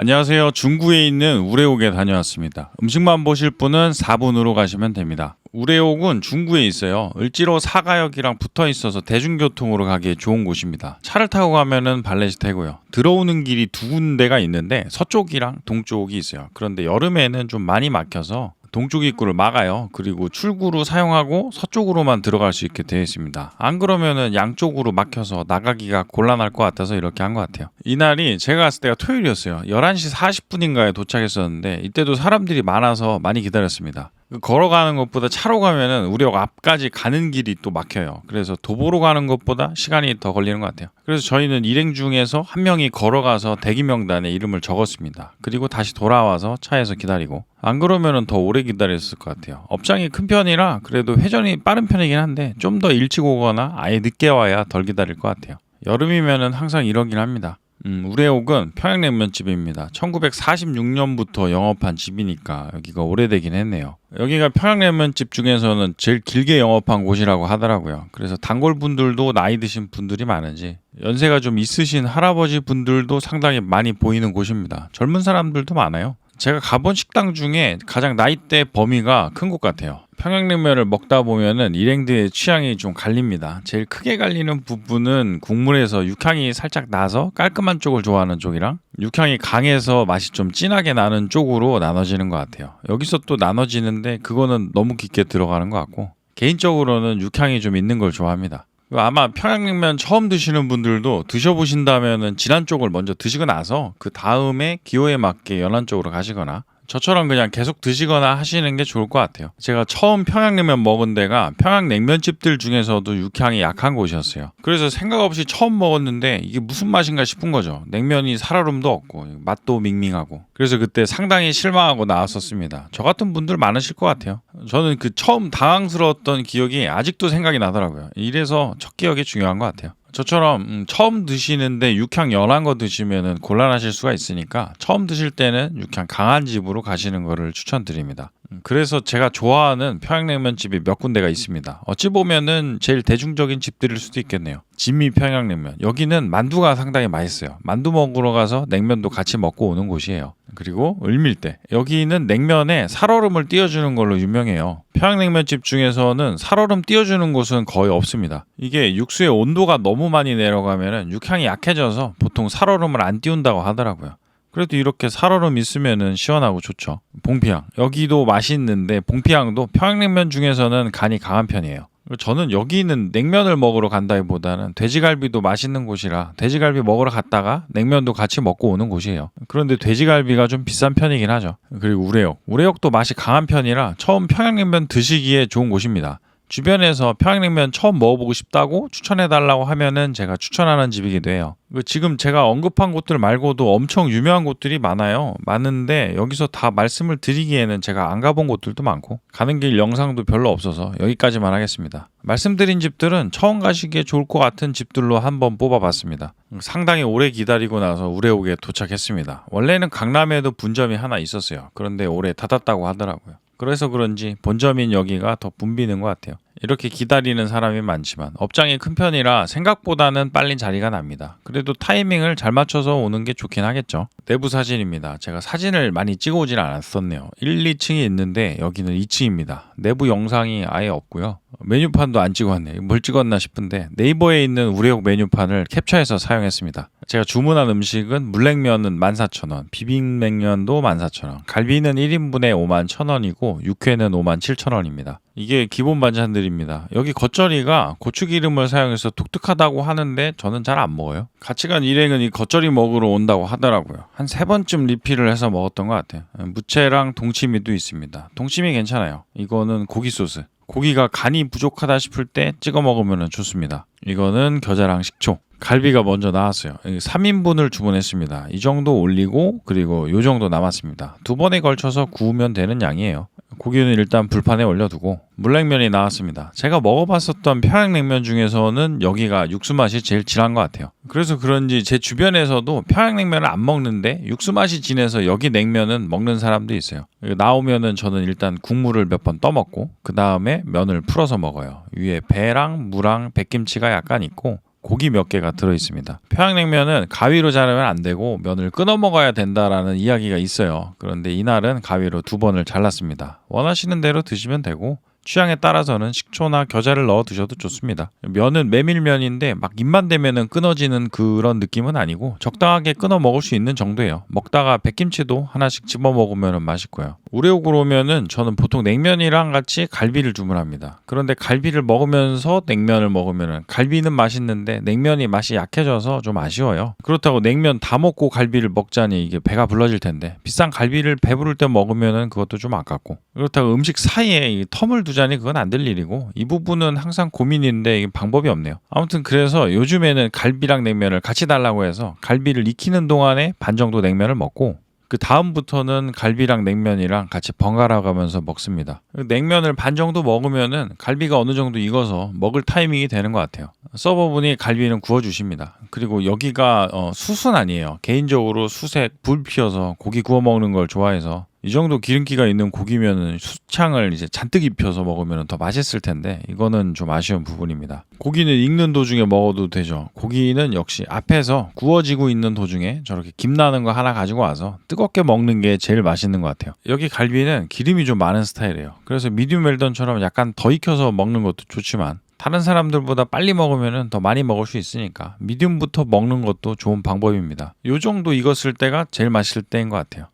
안녕하세요. 중구에 있는 우레옥에 다녀왔습니다. 음식만 보실 분은 4분으로 가시면 됩니다. 우레옥은 중구에 있어요. 을지로 사가역이랑 붙어 있어서 대중교통으로 가기에 좋은 곳입니다. 차를 타고 가면은 발레시태고요. 들어오는 길이 두 군데가 있는데 서쪽이랑 동쪽이 있어요. 그런데 여름에는 좀 많이 막혀서 동쪽 입구를 막아요. 그리고 출구로 사용하고 서쪽으로만 들어갈 수 있게 되어 있습니다. 안 그러면은 양쪽으로 막혀서 나가기가 곤란할 것 같아서 이렇게 한 것 같아요. 이날이 제가 갔을 때가 토요일이었어요. 11시 40분인가에 도착했었는데 이때도 사람들이 많아서 많이 기다렸습니다. 걸어가는 것보다 차로 가면은 우리역 앞까지 가는 길이 또 막혀요. 그래서 도보로 가는 것보다 시간이 더 걸리는 것 같아요. 그래서 저희는 일행 중에서 한 명이 걸어가서 대기 명단에 이름을 적었습니다. 그리고 다시 돌아와서 차에서 기다리고, 안 그러면은 더 오래 기다렸을 것 같아요. 업장이 큰 편이라 그래도 회전이 빠른 편이긴 한데 좀 더 일찍 오거나 아예 늦게 와야 덜 기다릴 것 같아요. 여름이면은 항상 이러긴 합니다. 우레옥은 평양냉면집입니다. 1946년부터 영업한 집이니까 여기가 오래되긴 했네요. 여기가 평양냉면집 중에서는 제일 길게 영업한 곳이라고 하더라고요. 그래서 단골분들도 나이 드신 분들이 많은지 연세가 좀 있으신 할아버지 분들도 상당히 많이 보이는 곳입니다. 젊은 사람들도 많아요. 제가 가본 식당 중에 가장 나이대 범위가 큰 곳 같아요. 평양냉면을 먹다 보면은 일행들의 취향이 좀 갈립니다. 제일 크게 갈리는 부분은 국물에서 육향이 살짝 나서 깔끔한 쪽을 좋아하는 쪽이랑 육향이 강해서 맛이 좀 진하게 나는 쪽으로 나눠지는 것 같아요. 여기서 또 나눠지는데 그거는 너무 깊게 들어가는 것 같고, 개인적으로는 육향이 좀 있는 걸 좋아합니다. 아마 평양냉면 처음 드시는 분들도 드셔보신다면은 진한 쪽을 먼저 드시고 나서 그 다음에 기호에 맞게 연한 쪽으로 가시거나 저처럼 그냥 계속 드시거나 하시는 게 좋을 것 같아요. 제가 처음 평양냉면 먹은 데가 평양냉면집들 중에서도 육향이 약한 곳이었어요. 그래서 생각 없이 처음 먹었는데 이게 무슨 맛인가 싶은 거죠. 냉면이 살얼음도 없고 맛도 밍밍하고. 그래서 그때 상당히 실망하고 나왔었습니다. 저 같은 분들 많으실 것 같아요. 저는 그 처음 당황스러웠던 기억이 아직도 생각이 나더라고요. 이래서 첫 기억이 중요한 것 같아요. 저처럼 처음 드시는데 육향 연한 거 드시면은 곤란하실 수가 있으니까 처음 드실 때는 육향 강한 집으로 가시는 거를 추천드립니다. 그래서 제가 좋아하는 평양냉면 집이 몇 군데가 있습니다. 어찌 보면은 제일 대중적인 집들일 수도 있겠네요. 진미 평양냉면. 여기는 만두가 상당히 맛있어요. 만두 먹으러 가서 냉면도 같이 먹고 오는 곳이에요. 그리고 을밀대. 여기는 냉면에 살얼음을 띄워주는 걸로 유명해요. 평양냉면집 중에서는 살얼음 띄워주는 곳은 거의 없습니다. 이게 육수의 온도가 너무 많이 내려가면은 육향이 약해져서 보통 살얼음을 안 띄운다고 하더라고요. 그래도 이렇게 살얼음 있으면은 시원하고 좋죠. 봉피향. 여기도 맛있는데 봉피향도 평양냉면 중에서는 간이 강한 편이에요. 저는 여기는 냉면을 먹으러 간다기보다는 돼지갈비도 맛있는 곳이라 돼지갈비 먹으러 갔다가 냉면도 같이 먹고 오는 곳이에요. 그런데 돼지갈비가 좀 비싼 편이긴 하죠. 그리고 우레옥. 우레옥도 맛이 강한 편이라 처음 평양냉면 드시기에 좋은 곳입니다. 주변에서 평양냉면 처음 먹어보고 싶다고 추천해달라고 하면은 제가 추천하는 집이기도 해요. 지금 제가 언급한 곳들 말고도 엄청 유명한 곳들이 많아요. 많은데 여기서 다 말씀을 드리기에는 제가 안 가본 곳들도 많고 가는 길 영상도 별로 없어서 여기까지만 하겠습니다. 말씀드린 집들은 처음 가시기에 좋을 것 같은 집들로 한번 뽑아봤습니다. 상당히 오래 기다리고 나서 우레옥에 도착했습니다. 원래는 강남에도 분점이 하나 있었어요. 그런데 올해 닫았다고 하더라고요. 그래서 그런지 본점인 여기가 더 붐비는 것 같아요. 이렇게 기다리는 사람이 많지만 업장이 큰 편이라 생각보다는 빨리 자리가 납니다. 그래도 타이밍을 잘 맞춰서 오는 게 좋긴 하겠죠. 내부 사진입니다. 제가 사진을 많이 찍어오진 않았었네요. 1, 2층이 있는데 여기는 2층입니다. 내부 영상이 아예 없고요. 메뉴판도 안 찍어왔네요. 뭘 찍었나 싶은데 네이버에 있는 우레옥 메뉴판을 캡처해서 사용했습니다. 제가 주문한 음식은 물냉면은 14,000원, 비빔냉면도 14,000원, 갈비는 1인분에 51,000원이고 육회는 57,000원입니다. 이게 기본 반찬들입니다. 여기 겉절이가 고추기름을 사용해서 독특하다고 하는데 저는 잘 안 먹어요. 같이 간 일행은 이 겉절이 먹으러 온다고 하더라고요. 한 3번쯤 리필을 해서 먹었던 것 같아요. 무채랑 동치미도 있습니다. 동치미 괜찮아요. 이거는 고기 소스. 고기가 간이 부족하다 싶을 때 찍어 먹으면 좋습니다. 이거는 겨자랑 식초. 갈비가 먼저 나왔어요. 3인분을 주문했습니다. 이 정도 올리고 그리고 이 정도 남았습니다. 2번에 걸쳐서 구우면 되는 양이에요. 고기는 일단 불판에 올려두고 물냉면이 나왔습니다. 제가 먹어봤었던 평양냉면 중에서는 여기가 육수 맛이 제일 진한 것 같아요. 그래서 그런지 제 주변에서도 평양냉면을 안 먹는데 육수 맛이 진해서 여기 냉면은 먹는 사람도 있어요. 나오면은 저는 일단 국물을 몇 번 떠먹고 그 다음에 면을 풀어서 먹어요. 위에 배랑 무랑 백김치가 약간 있고 고기 몇 개가 들어있습니다. 평양냉면은 가위로 자르면 안 되고 면을 끊어 먹어야 된다라는 이야기가 있어요. 그런데 이날은 가위로 2번을 잘랐습니다. 원하시는 대로 드시면 되고 취향에 따라서는 식초나 겨자를 넣어 드셔도 좋습니다. 면은 메밀면인데 막 입만 대면은 끊어지는 그런 느낌은 아니고 적당하게 끊어 먹을 수 있는 정도예요. 먹다가 백김치도 하나씩 집어 먹으면 맛있고요. 우레옥으로 오면은 저는 보통 냉면이랑 같이 갈비를 주문합니다. 그런데 갈비를 먹으면서 냉면을 먹으면은 갈비는 맛있는데 냉면이 맛이 약해져서 좀 아쉬워요. 그렇다고 냉면 다 먹고 갈비를 먹자니 이게 배가 불러질 텐데 비싼 갈비를 배부를 때 먹으면은 그것도 좀 아깝고 그렇다고 음식 사이에 이 텀을 두자니 그건 안 될 일이고 이 부분은 항상 고민인데 이게 방법이 없네요. 아무튼 그래서 요즘에는 갈비랑 냉면을 같이 달라고 해서 갈비를 익히는 동안에 반 정도 냉면을 먹고 그 다음부터는 갈비랑 냉면이랑 같이 번갈아 가면서 먹습니다. 냉면을 반 정도 먹으면은 갈비가 어느 정도 익어서 먹을 타이밍이 되는 것 같아요. 서버분이 갈비는 구워주십니다. 그리고 여기가 숯은 아니에요. 개인적으로 숯에 불 피워서 고기 구워 먹는 걸 좋아해서 이 정도 기름기가 있는 고기면은 숯창을 이제 잔뜩 입혀서 먹으면 더 맛있을 텐데 이거는 좀 아쉬운 부분입니다. 고기는 익는 도중에 먹어도 되죠. 고기는 역시 앞에서 구워지고 있는 도중에 저렇게 김 나는 거 하나 가지고 와서 뜨겁게 먹는 게 제일 맛있는 것 같아요. 여기 갈비는 기름이 좀 많은 스타일이에요. 그래서 미디움 웰던처럼 약간 더 익혀서 먹는 것도 좋지만 다른 사람들보다 빨리 먹으면 더 많이 먹을 수 있으니까 미디움부터 먹는 것도 좋은 방법입니다. 이 정도 익었을 때가 제일 맛있을 때인 것 같아요.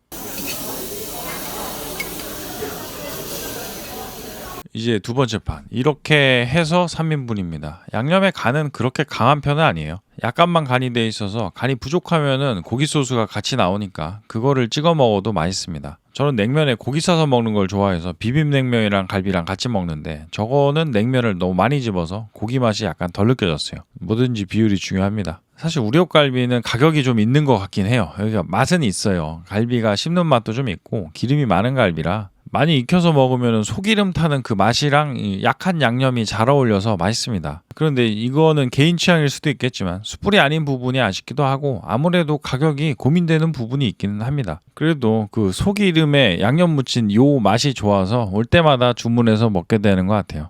이제 두 번째 판 이렇게 해서 3인분입니다. 양념의 간은 그렇게 강한 편은 아니에요. 약간만 간이 돼 있어서 간이 부족하면은 고기 소스가 같이 나오니까 그거를 찍어 먹어도 맛있습니다. 저는 냉면에 고기 싸서 먹는 걸 좋아해서 비빔냉면이랑 갈비랑 같이 먹는데 저거는 냉면을 너무 많이 집어서 고기 맛이 약간 덜 느껴졌어요. 뭐든지 비율이 중요합니다. 사실 우려갈비는 가격이 좀 있는 것 같긴 해요. 여기가 맛은 있어요. 갈비가 씹는 맛도 좀 있고 기름이 많은 갈비라 많이 익혀서 먹으면 소기름 타는 그 맛이랑 약한 양념이 잘 어울려서 맛있습니다. 그런데 이거는 개인 취향일 수도 있겠지만 숯불이 아닌 부분이 아쉽기도 하고 아무래도 가격이 고민되는 부분이 있기는 합니다. 그래도 그 소기름에 양념 묻힌 요 맛이 좋아서 올 때마다 주문해서 먹게 되는 것 같아요.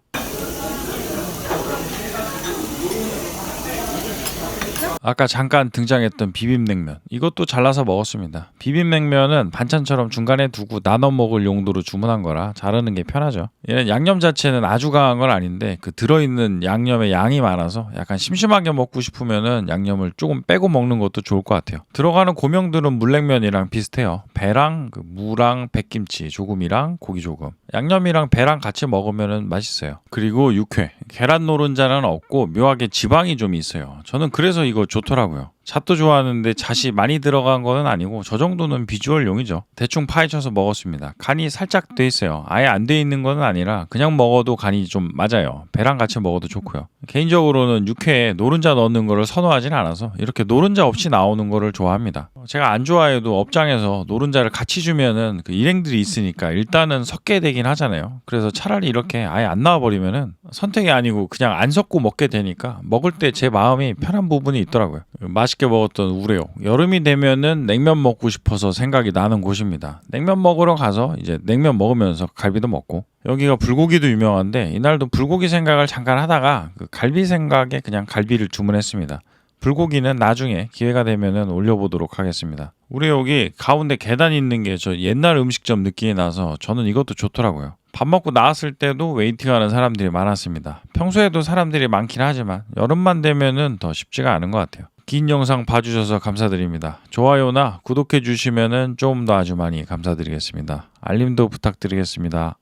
아까 잠깐 등장했던 비빔냉면 이것도 잘라서 먹었습니다. 비빔냉면은 반찬처럼 중간에 두고 나눠 먹을 용도로 주문한 거라 자르는 게 편하죠. 얘는 양념 자체는 아주 강한 건 아닌데 그 들어있는 양념의 양이 많아서 약간 심심하게 먹고 싶으면은 양념을 조금 빼고 먹는 것도 좋을 것 같아요. 들어가는 고명들은 물냉면이랑 비슷해요. 배랑 그 무랑 백김치 조금이랑 고기 조금 양념이랑 배랑 같이 먹으면은 맛있어요. 그리고 육회 계란 노른자는 없고 묘하게 지방이 좀 있어요. 저는 그래서 이거 좋더라고요. 잣도 좋아하는데 잣이 많이 들어간 거는 아니고 저 정도는 비주얼용이죠. 대충 파헤쳐서 먹었습니다. 간이 살짝 돼 있어요. 아예 안 돼 있는 건 아니라 그냥 먹어도 간이 좀 맞아요. 배랑 같이 먹어도 좋고요. 개인적으로는 육회에 노른자 넣는 거를 선호하진 않아서 이렇게 노른자 없이 나오는 거를 좋아합니다. 제가 안 좋아해도 업장에서 노른자를 같이 주면은 그 일행들이 있으니까 일단은 섞게 되긴 하잖아요. 그래서 차라리 이렇게 아예 안 나와버리면은 선택이 아니고 그냥 안 섞고 먹게 되니까 먹을 때 제 마음이 편한 부분이 있더라고요. 맛있게 먹었던 우레옥. 여름이 되면은 냉면 먹고 싶어서 생각이 나는 곳입니다. 냉면 먹으러 가서 이제 냉면 먹으면서 갈비도 먹고 여기가 불고기도 유명한데 이날도 불고기 생각을 잠깐 하다가 그 갈비 생각에 그냥 갈비를 주문했습니다. 불고기는 나중에 기회가 되면은 올려보도록 하겠습니다. 우레옥이 가운데 계단이 있는 게 저 옛날 음식점 느낌이 나서 저는 이것도 좋더라고요. 밥 먹고 나왔을 때도 웨이팅하는 사람들이 많았습니다. 평소에도 사람들이 많긴 하지만 여름만 되면은 더 쉽지가 않은 것 같아요. 긴 영상 봐주셔서 감사드립니다. 좋아요나 구독해 주시면은 좀 더 아주 많이 감사드리겠습니다. 알림도 부탁드리겠습니다.